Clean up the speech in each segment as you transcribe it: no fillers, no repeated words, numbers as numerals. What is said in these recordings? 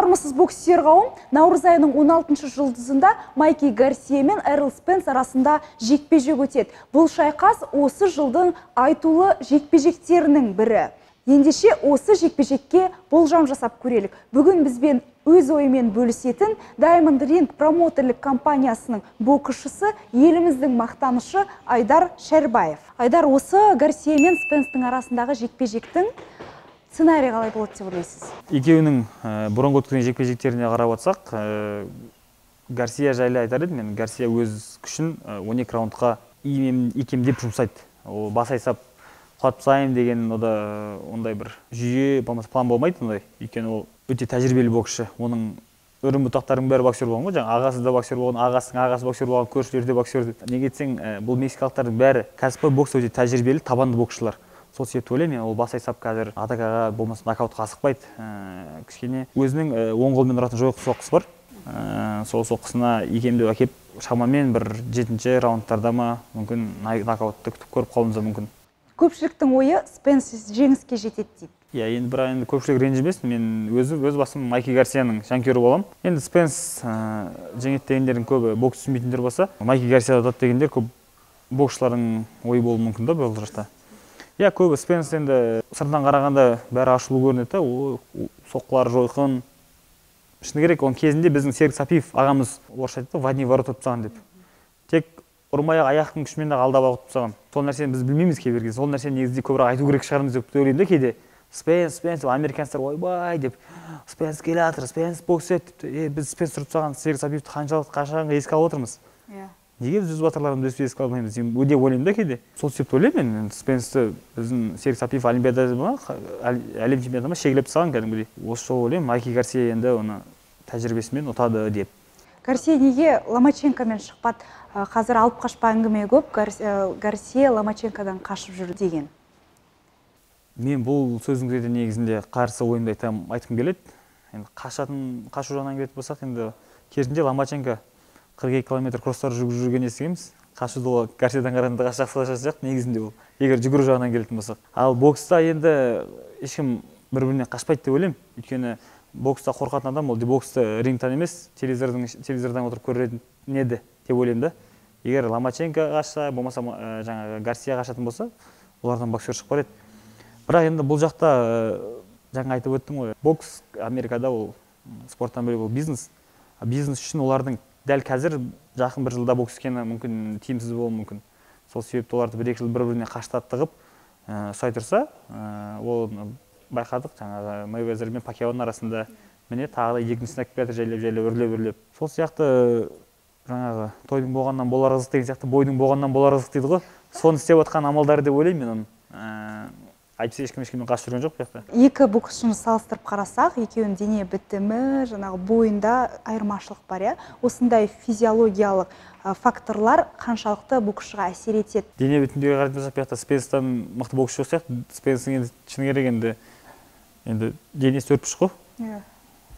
Армысыз боксер қауым, наурыз айының 16 жұлдызында Майки Гарсия мен Эрл Спенс арасында жекпе-жек өтеді. Бұл шайқас осы жылдың айтулы жекпе-жектерінің бірі. Ендеше осы жекпе-жекке болжам жасап көрелік. Бүгін бізбен өз ойымен бөлісетін Diamond Ring промоутерлік компаниясының боксшысы, еліміздің мақтанышы Айдар Шәрбаев. Айдар, осы Гарсия мен Спенстің арасындағы жекпе-жектің сценарий қалай болады деп ойлайсыз? Екеуінің бұрынғы өткен жекпе-жектеріне қарап отырсақ, Гарсия жайлы айтар едім. Мен Гарсия өз күшін 12 раундқа икемдеп жұмсайды. Ол бас айсап құлатпасайым деген ондай бір жүйе болмаса план болмайды ондай. Өйткені ол өте тәжірибелі боксшы. Оның өрім бұтақтарының бәрі боксер болған ғой. Жаңа ағасы да боксер болған, ағасының ағасы боксер болған, көршілері де боксер. Неге десең, бұл мексикалықтардың бәрі кәсіпқой бокста өте тәжірибелі, табанды боксшылар. Сол себепті ойлаймын, ол бас айсап қазір атакаға болмаса нокаутқа асықпайды. Кішкене өзінің оң қолмен ұратын жойқын соққысы бар. Сол соққысына икемдеп әкеп, шамамен бір 7-ші раундтарда ма мүмкін нокаутты күтіп көріп қалуымыз мүмкін. Көпшіліктің ойы Спенс жеңіске жетеді дейді. Енді бірақ көпшілік ренжімес, мен өз басым Майки Гарсияның жанкүйері боламын. Енді Спенс жеңеді дегендердің көбі бокс түсінбейтіндер болса, Майки Гарсия ұтады дегендер көп боксшылардың ойы болуы мүмкін да бұл жарыста. Көбі Спенс енді сыртынан қарағанда бәрі ашулы көрінеді, соққылары жойқын. Шыны керек, оның кезінде біздің Серік Сапиев ағамыз орысша айтты, в одни ворота ұтып тастаған деп. Тек ұрмай аяқтың күшімен де алдап ұтып тастаған. Сол нәрсені біз білмейміз кейбір кезде. Сол нәрсені негізінде көбірек айту керек шығармыз деп ойлаймын да кейде. Спенс деп американецтер ойбай деп, Спенс келе жатыр, Спенс бокс етті. Біз Спенс тұрып тастаған Серік Сапиевті қашанғы еске алып отырмыз. Неге біз өз батырларымызды еске алмаймыз деп ойлаймын да кейде. Сол себепті ойлаймын мен Спенсті біздің Серік Сапиев олимпиадада ма, әлем чемпионатында ма шегелеп тастаған кәдімгідей. Осы жолы ойлаймын Майки Гарсия енді оны тәжірибесімен ұтады деп. Гарсия неге Ломаченкомен шықпады? Қазір алып қашпа әңгіме көп, Гарсия Ломаченкодан қашып жүр деген. Мен бұл сөзіңізге негізінде қарсы ойымды айтқым келеді. Енді қашу жағынан келетін болсақ, енді кезінде Ломаченко 42 км кросстар жүрген естігеміз. Қашуды Гарсиядан қарағанда жақсылаша сияқты негізінде ол. Егер жүгіру жағынан келетін болсақ. Ал бокста енді ешкім бір-бірінен қашпайды деп ойлаймын. Өйткені бокста қорқатын адам ол боксты рингтан емес, телевизордан отырып көретін еді деп ойлаймын да. Егер Ломаченко қашса, болмаса жаңағы Гарсия қашатын болса, олардан боксер шықпар еді. Бірақ енді бұл жақта жаңа айтып өттім ғой, бокс Америкада ол спорттан бөлек ол бизнес. Бизнес үшін олардың дәл қазір жақын бір жылда бокс екені мүмкін тиімсіз болуы мүмкін. Сол себепті оларды 1-2 жыл бір-біріне қаштаттығып ұсай тұрса, ол байқадық жаңағы Мейвезер мен Пакьяоның арасында міне тағы да екінші снайп келатыр жайлап үрлеп. Сол сияқты жаңағы тойдың болғаннан болар қызық деген сияқты бойдың болғаннан болар қызық дейді ғой. Соны істеп отқан амалдары деп ойлаймын мен оны. Айтпаса ешкіммен қашып жүрген жоқ бұяқта. Екі боксшыны салыстырып қарасақ, екеуінің дене бітімі, жаңағы бойында айырмашылық бар, иә? Осындай физиологиялық факторлар қаншалықты боксшыға әсер етеді? Дене бітімдегі қарайтын болсақ, бұяқта Спенстан мықты боксшы жоқ сияқты. Спенстің енді шыны керек енді денесі 4,5 қой.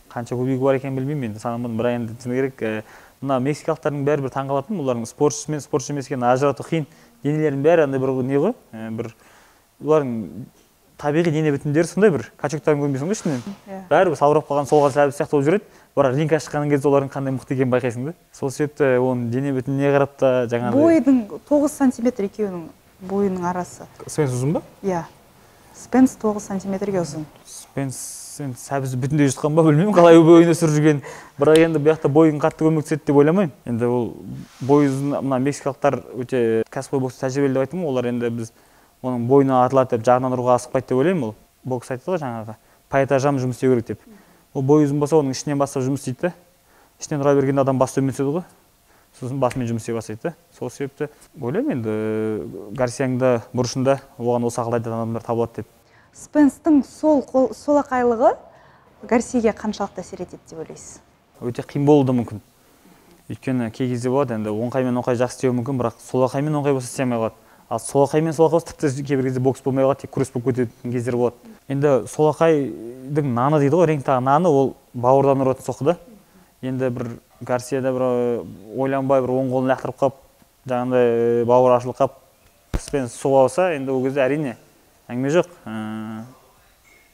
Қанша көбейгі бар екенін білмеймін енді санамын, бірақ енді шыны керек, мына мексикалықтардың бәрі бір таңғалатын, олардың спортшы мен спортшы емес екенін ажырату қиын. Денелерінің бәрі андай бір не ғой, бір олардың табиғи дене бітімдері сондай бір качоктарын көрмейсің ғой ішінен. Бәрі саурап қалған солған сәбіз сияқты болып жүреді. Бірақ рингке шыққан кезде олардың қандай мықты екенін байқайсың да. Сол себепті оның дене бітіміне қарап та жаңағыдай. Бойдың 9 сантиметр екеуінің бойының арасы. Спенс ұзын ба? Иә. Спенс 9 сантиметрге ұзын. Спенс сәбізі бүтіндей жұтқан ба білмеймін, қалай бойын өсіріп жүрген. Бірақ енді бұл жақта бойын қатты көмектеседі деп ойламаймын. Енді ол бойы ұзын, мына мексикалықтар өте кәсіпқой бокста тәжірибелі деп айттым, олар енді біз оның бойына атылады деп жағынан ұруға асықпайды деп ойлаймын. Ол бокс айтты ғой жаңағы по этажам жұмыс істеу керек деп. Ол бойы ұзын болса, оның ішінен бастап жұмыс істейді. Ішінен ұра бергенде адам басы төмен түседі ғой. Сосын басымен жұмыс істей бастайды. Сол себепті ойлаймын енді Гарсияның да бұрышында оған осы ақыл айтатын адамдар табылады деп. Спенстің солақайлығы Гарсияға қаншалықты әсер етеді деп ойлайсыз? Өте қиын болуы да мүмкін. Өйткені кей кезде болады, енді оңқаймен оңқай жақсы істеуі мүмкін, бірақ солақаймен оңқай болса істей алмай қалады. Ал солақаймен солақай болса тіпті кейбір кезде бокс болмай қалады, тек күрес болып кететін кездер болады. Енді солақайдың наны дейді ғой, рингтағы наны ол бауырдан ұратын соққы да. Енді бір Гарсияда бір ойланбай бір оң қолын лақтырып қалып, жаңағыдай бауыр ашылып қалып, Спенс соға алса, енді ол кезде әрине әңгіме жоқ.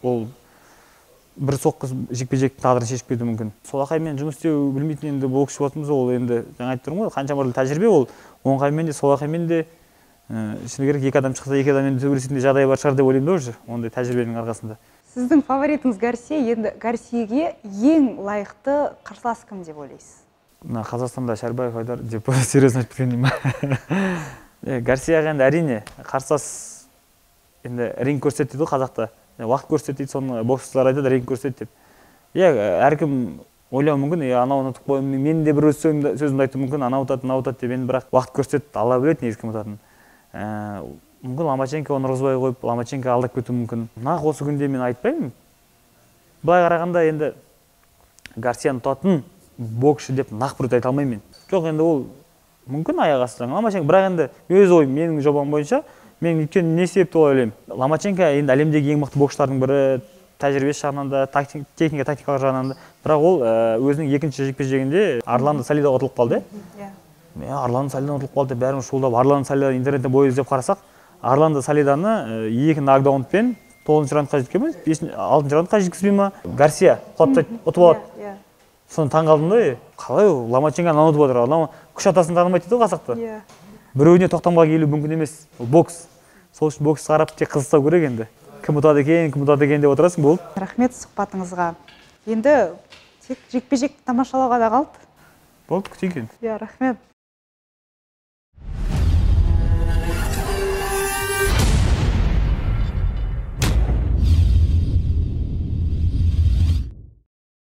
Ол бір соққы жекпе-жектің тағдырын шешіп кетуі мүмкін. Солақаймен жұмыс істеу білмейтін енді боксшы болатынбыз, ол енді жаңа айтып тұрмын ғой, қаншама тәжірибе, ол оңқаймен де солақаймен де шыны керек, екі адам шықса екі адаммен төбелесетін жағдай бар шығар деп ойлаймын да уже ондай тәжірибенің арқасында. Сіздің фаворитіңіз Гарсия, енді Гарсияге ең лайықты қарсылас кім деп ойлайсыз? Мына Қазақстанда Шәрбаев Айдар деп серьезно айтып кетейін ба? Гарсияға енді әрине қарсылас енді ринг көрсетеді ғой қазақта. Уақыт көрсетеді, соны боксшылар айтады, ринг көрсетеді деп. Әркім ойлауы мүмкін, анау ұтып қойым, мен де бір өз сөзімді айтуы мүмкін, анау ұтады, мынау ұтады деп, енді бірақ уақыт көрсетеді, алла біледі негізі кім ұтатынын. Мүмкін Ломаченко оны ұрғызбай қойып, Ломаченко алдап кетуі мүмкін. Нақ осы күнде мен айтпаймын. Былай қарағанда енді Гарсияны ұтатын боксшы деп нақ бір айта алмаймын мен. Жоқ, енді ол мүмкін аяқ астынан Ломаченко, бірақ енді өз ойым, менің жобам бойынша мен өйткені не себепті олай ойлаймын. Ломаченко енді әлемдегі ең мықты боксшылардың бірі, тәжірибесі жағынан да, техника тактикалық жағынан да. Бірақ ол өзінің екінші жекпе-жегінде Арландо Салидаға ұтылып қалды. Арландо Салидаға ұтылып қалды, бәріміз шулап, Арландо Салидаға интернетте бой іздеп қарасақ, Арландо Салиданы 2 нокдаунпен 9-шы раундқа жеткізбей ме, 6-шы раундқа жеткізбей ме, Гарсия ұтып алады. Соны таң қалдым да, қалай ол Ломаченконы ұтып отыр, күш атасын танымайды дейді ғой қазақта. Біреуіне тоқтамға келу мүмкін емес, ол бокс. Сол үшін бокс қарап тек қызықтау керек енді. Кім ұтады екен деп отырасың, болды. Рахмет сұхбатыңызға. Енді тек жекпе-жекті тамашалауға да қалды. Болды, күтейік енді. Рахмет.